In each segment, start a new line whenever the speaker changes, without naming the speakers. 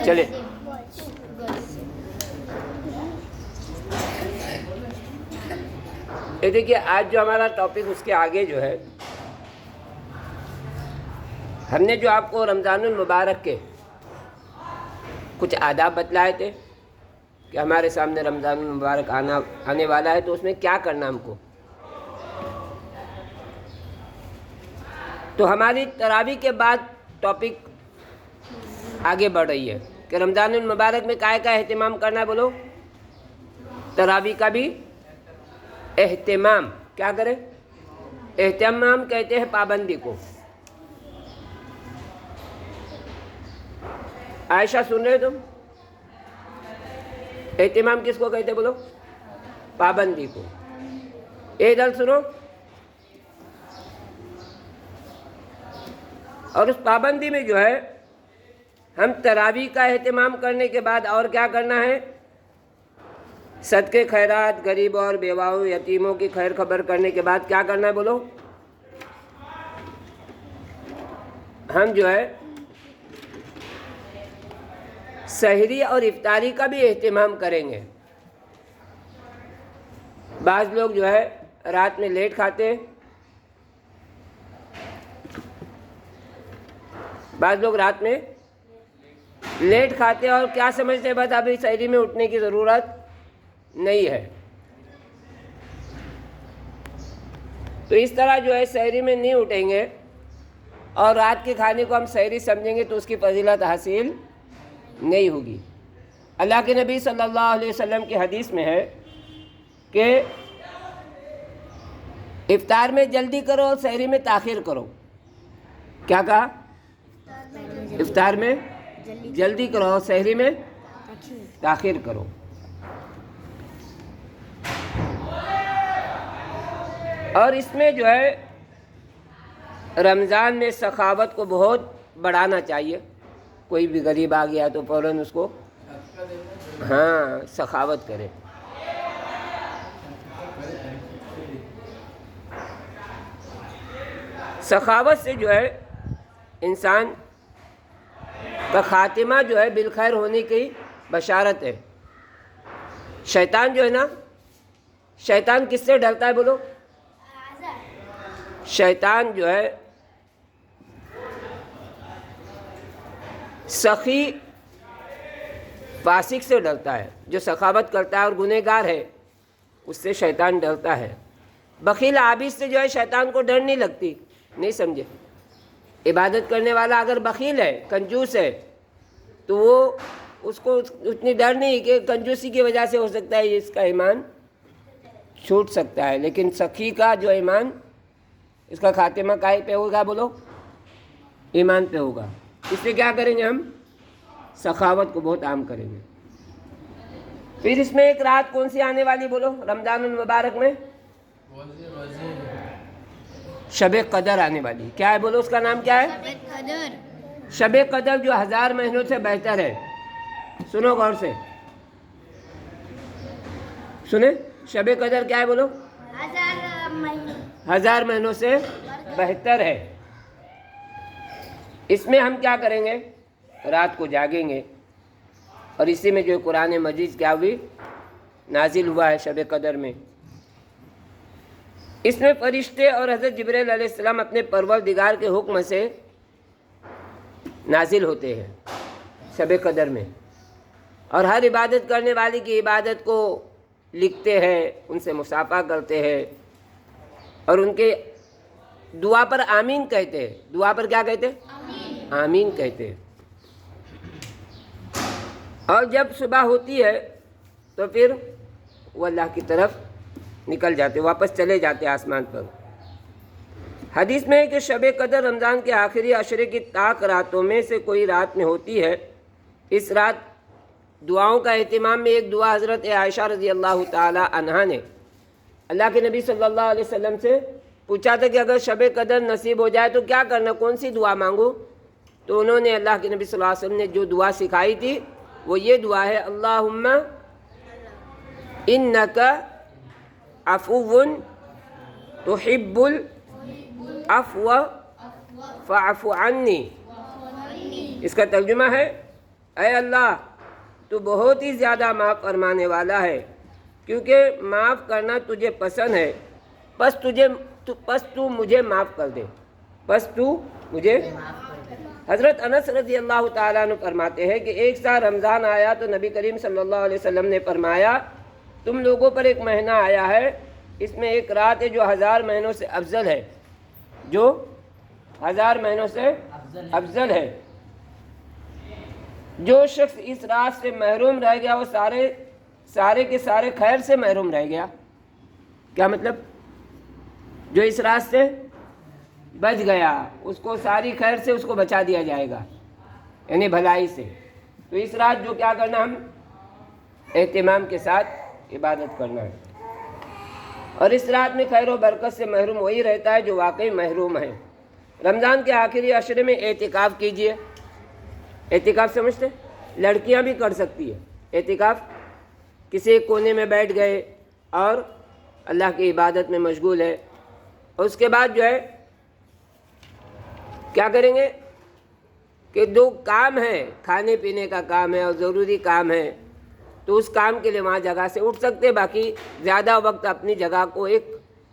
چلے یہ دیکھیے آج جو ہمارا ٹاپک اس کے آگے جو ہے ہم نے جو آپ کو رمضان المبارک کے کچھ آداب بتلائے تھے کہ ہمارے سامنے رمضان المبارک آنے والا ہے تو اس میں کیا کرنا ہم کو. تو ہماری تراویح کے بعد ٹاپک آگے بڑھ رہی ہے کہ رمضان المبارک میں کا اہتمام کرنا ہے. بولو تراویح کا بھی اہتمام کیا کرے. اہتمام کہتے ہیں پابندی کو. عائشہ سن رہے تم؟ اہتمام کس کو کہتے بولو؟ پابندی کو. ادھر سنو. اور اس پابندی میں جو ہے ہم تراویح کا اہتمام کرنے کے بعد اور کیا کرنا ہے؟ صدقے خیرات، غریب اور بیواؤں یتیموں کی خیر خبر کرنے کے بعد کیا کرنا ہے بولو؟ ہم جو ہے سحری اور افطاری کا بھی اہتمام کریں گے. بعض لوگ جو ہے رات میں لیٹ کھاتے ہیں، بعض لوگ رات میں لیٹ کھاتے ہیں اور کیا سمجھتے ہیں بس ابھی سحری میں اٹھنے کی ضرورت نہیں ہے. تو اس طرح جو ہے سحری میں نہیں اٹھیں گے اور رات کے کھانے کو ہم سحری سمجھیں گے تو اس کی فضیلت حاصل نہیں ہوگی. اللہ کے نبی صلی اللہ علیہ وسلم کی حدیث میں ہے کہ افطار میں جلدی کرو اور سحری میں تاخیر کرو. کیا کہا؟ افطار میں جلدی کرو اور سحری میں تاخیر کرو. اور اس میں جو ہے رمضان میں سخاوت کو بہت بڑھانا چاہیے. کوئی بھی غریب آ گیا تو فوراً اس کو سخاوت کرے. سخاوت سے جو ہے انسان کا خاتمہ جو ہے بالخیر ہونے کی بشارت ہے. شیطان جو ہے نا، شیطان کس سے ڈرتا ہے بولو؟ شیطان جو ہے سخی فاسق سے ڈرتا ہے. جو سخاوت کرتا ہے اور گنہگار ہے اس سے شیطان ڈرتا ہے. بخیل عابد سے جو ہے شیطان کو ڈر نہیں لگتی. نہیں سمجھے؟ عبادت کرنے والا اگر بخیل ہے، کنجوس ہے، تو وہ اس کو اتنی ڈر نہیں کہ کنجوسی کی وجہ سے ہو سکتا ہے اس کا ایمان چھوٹ سکتا ہے. لیکن سخی کا جو ایمان، اس کا خاتمہ کائے پہ ہوگا بولو؟ ایمان پہ ہوگا. اس سے کیا کریں گے ہم؟ سخاوت کو بہت عام کریں گے. پھر اس میں ایک رات کون سی آنے والی بولو رمضان المبارک میں؟ شب قدر آنے والی. کیا ہے بولو؟ اس کا نام کیا ہے؟ شب قدر جو 1000 مہینوں سے بہتر ہے. سنو غور سے سنیں. شب قدر کیا ہے بولو؟ 1000 مہینوں سے بہتر ہے. اس میں ہم کیا کریں گے؟ رات کو جاگیں گے اور اسی میں جو قرآن مجید کیا ہوئی نازل ہوا ہے شب قدر میں. اس میں فرشتے اور حضرت جبرائیل علیہ السلام اپنے پروردگار کے حکم سے نازل ہوتے ہیں شب قدر میں، اور ہر عبادت کرنے والے کی عبادت کو لکھتے ہیں، ان سے مصافحہ کرتے ہیں اور ان کے دعا پر آمین کہتے ہیں. دعا پر کیا کہتے ہیں؟ آمین کہتے ہیں. اور جب صبح ہوتی ہے تو پھر وہ اللہ کی طرف نکل جاتے، واپس چلے جاتے آسمان پر. حدیث میں ہے کہ شب قدر رمضان کے آخری عشرے کی طاق راتوں میں سے کوئی رات میں ہوتی ہے. اس رات دعاؤں کا اہتمام میں ایک دعا حضرت عائشہ رضی اللہ تعالی عنہا نے اللہ کے نبی صلی اللہ علیہ وسلم سے پوچھا تھا کہ اگر شب قدر نصیب ہو جائے تو کیا کرنا، کون سی دعا مانگو؟ تو انہوں نے اللہ کے نبی صلی اللہ علیہ وسلم نے جو دعا سکھائی تھی وہ یہ دعا ہے: اللہم انک عفو تحب العفو فاعف عنی. اس کا ترجمہ ہے اے اللہ تو بہت ہی زیادہ معاف فرمانے والا ہے، کیونکہ معاف کرنا تجھے پسند ہے، پس تو مجھے معاف کر دے، پس تو مجھے۔ حضرت انس رضی اللہ تعالیٰ عنہ فرماتے ہیں کہ ایک سال رمضان آیا تو نبی کریم صلی اللہ علیہ وسلم نے فرمایا تم لوگوں پر ایک مہینہ آیا ہے، اس میں ایک رات ہے جو 1000 مہینوں سے افضل ہے، جو 1000 مہینوں سے افضل ہے۔ جو شخص اس رات سے محروم رہ گیا وہ سارے کے سارے خیر سے محروم رہ گیا۔ کیا مطلب؟ جو اس رات سے بچ گیا اس کو ساری خیر سے اس کو بچا دیا جائے گا، یعنی بھلائی سے۔ تو اس رات جو کیا کرنا، ہم اہتمام کے ساتھ عبادت کرنا ہے۔ اور اس رات میں خیر و برکت سے محروم وہی رہتا ہے جو واقعی محروم ہے۔ رمضان کے آخری عشرے میں اعتکاف کیجئے۔ اعتکاف سمجھتے؟ لڑکیاں بھی کر سکتی ہے اعتکاف، کسی ایک کونے میں بیٹھ گئے اور اللہ کی عبادت میں مشغول ہے، اور اس کے بعد جو ہے کیا کریں گے کہ دو کام ہے، کھانے پینے کا کام ہے اور ضروری کام ہے، تو اس کام کے لیے وہاں جگہ سے اٹھ سکتے، باقی زیادہ وقت اپنی جگہ کو ایک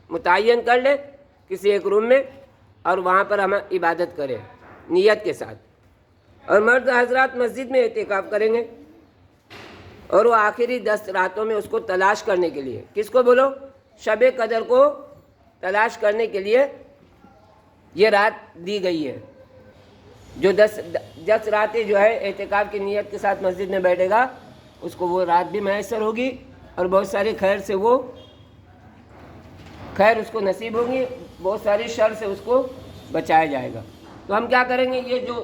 متعین کر لیں کسی ایک روم میں، اور وہاں پر ہم عبادت کریں نیت کے ساتھ۔ اور مرد حضرات مسجد میں اعتکاف کریں گے، اور وہ آخری 10 راتوں میں اس کو تلاش کرنے کے لیے، کس کو بولو؟ شب قدر کو تلاش کرنے کے لیے یہ رات دی گئی ہے۔ جو 10 راتیں جو ہے اعتکاف کی نیت کے ساتھ مسجد میں بیٹھے گا اس کو وہ رات بھی میسر ہوگی، اور بہت ساری خیر سے وہ خیر اس کو نصیب ہوگی، بہت ساری شر سے اس کو بچایا جائے گا۔ تو ہم کیا کریں گے، یہ جو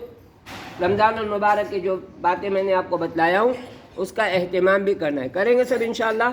رمضان المبارک کی جو باتیں میں نے آپ کو بتلایا ہوں اس کا اہتمام بھی کرنا ہے، کریں گے سب انشاءاللہ۔